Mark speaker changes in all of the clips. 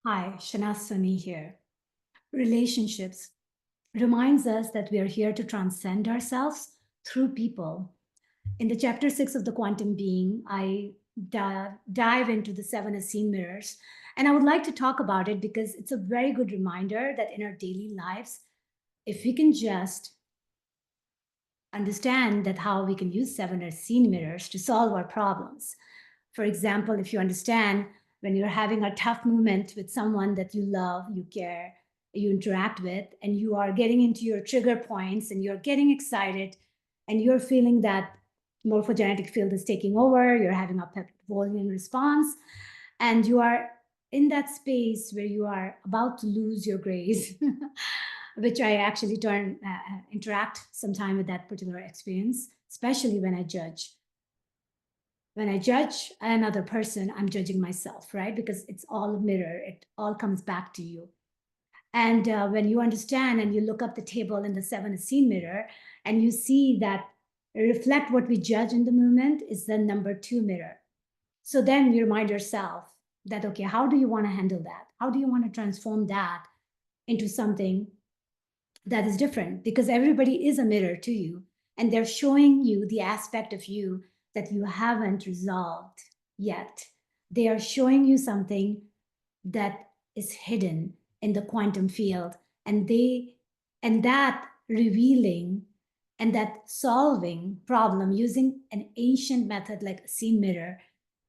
Speaker 1: Hi, Shehnaz Soni here. Relationships reminds us that we are here to transcend ourselves through people. In the chapter 6 of the quantum being, I dive into the seven Essene mirrors, and I would like to talk about it because it's a very good reminder that in our daily lives, if we can just understand that how we can use seven Essene mirrors to solve our problems. For example, if you understand when you're having a tough moment with someone that you love, you care, you interact with, and you are getting into your trigger points and you're getting excited and you're feeling that morphogenetic field is taking over, you're having a Pavlovian response, and you are in that space where you are about to lose your grace, which I actually interact sometime with that particular experience, especially when I judge. When I judge another person, I'm judging myself, right? Because it's all a mirror, it all comes back to you. And when you understand and you look up the table in the seven scene mirror and you see that reflect what we judge in the moment is the number 2 mirror. So then you remind yourself that, okay, how do you want to handle that? How do you want to transform that into something that is different? Because everybody is a mirror to you and they're showing you the aspect of you that you haven't resolved yet. They are showing you something that is hidden in the quantum field, and that revealing and that solving problem using an ancient method like a scene mirror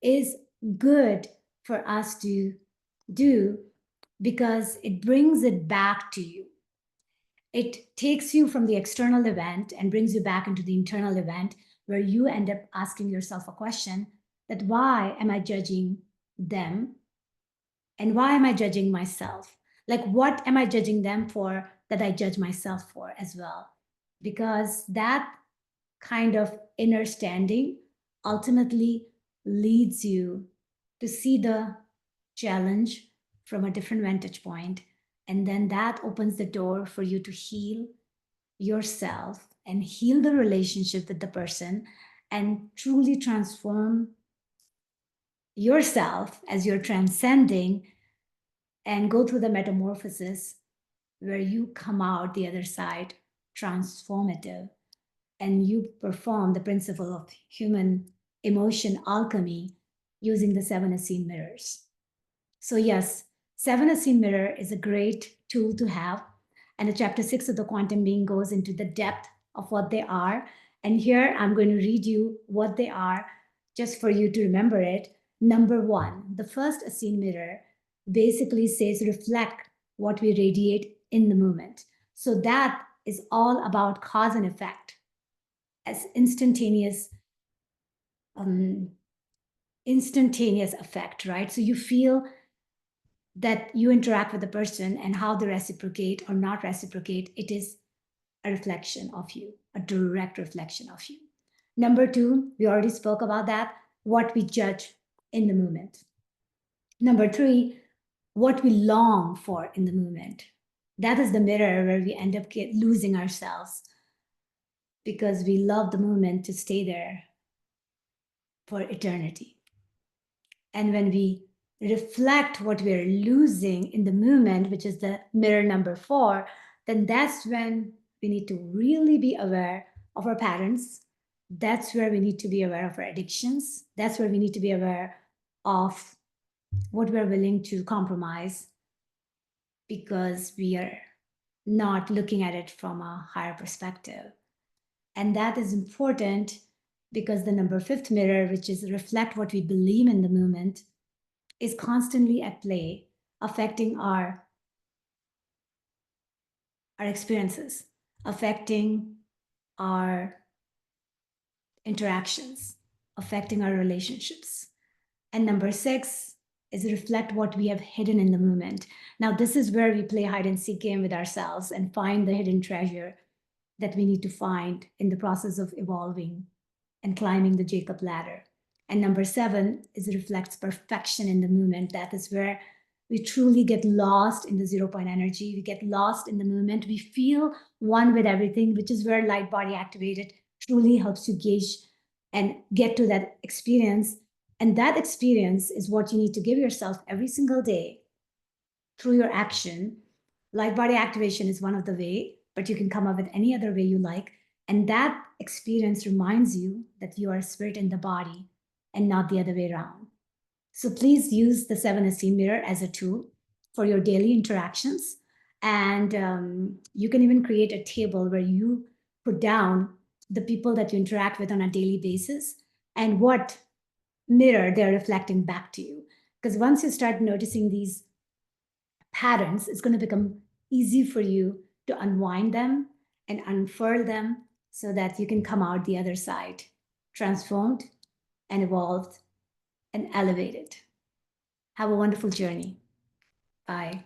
Speaker 1: is good for us to do because it brings it back to you. It takes you from the external event and brings you back into the internal event where you end up asking yourself a question that why am I judging them and why am I judging myself? Like, what am I judging them for that I judge myself for as well? Because that kind of inner standing ultimately leads you to see the challenge from a different vantage point. And then that opens the door for you to heal yourself and heal the relationship with the person and truly transform yourself as you're transcending and go through the metamorphosis where you come out the other side transformative and you perform the principle of human emotion alchemy using the seven Essene mirrors. So, yes, seven Essene mirror is a great tool to have. And the chapter 6 of the quantum being goes into the depth of what they are. And here I'm going to read you what they are just for you to remember it. Number 1, the first Essene mirror basically says reflect what we radiate in the moment. So that is all about cause and effect as um, instantaneous effect, right? So you feel that you interact with the person and how they reciprocate or not reciprocate, it is a reflection of you, a direct reflection of you. Number 2, we already spoke about that, what we judge in the moment. Number 3, what we long for in the moment. That is the mirror where we end up losing ourselves because we love the moment to stay there for eternity. And when we reflect what we're losing in the moment, which is the mirror number 4, then that's when we need to really be aware of our patterns. That's where we need to be aware of our addictions. That's where we need to be aware of what we're willing to compromise because we are not looking at it from a higher perspective. And that is important because the number 5th mirror, which is reflect what we believe in the moment, is constantly at play, affecting our experiences, affecting our interactions, affecting our relationships. And number 6 is reflect what we have hidden in the moment. Now, this is where we play hide and seek game with ourselves and find the hidden treasure that we need to find in the process of evolving and climbing the Jacob ladder. And number 7 is reflects perfection in the moment. That is where we truly get lost in the 0 point energy. We get lost in the moment. We feel one with everything, which is where light body activated truly helps you gauge and get to that experience. And that experience is what you need to give yourself every single day through your action. Light body activation is one of the way, but you can come up with any other way you like. And that experience reminds you that you are a spirit in the body and not the other way around. So please use the 7 Essene mirror as a tool for your daily interactions. And you can even create a table where you put down the people that you interact with on a daily basis and what mirror they're reflecting back to you. Because once you start noticing these patterns, it's going to become easy for you to unwind them and unfurl them so that you can come out the other side transformed and evolved and elevated. Have a wonderful journey. Bye.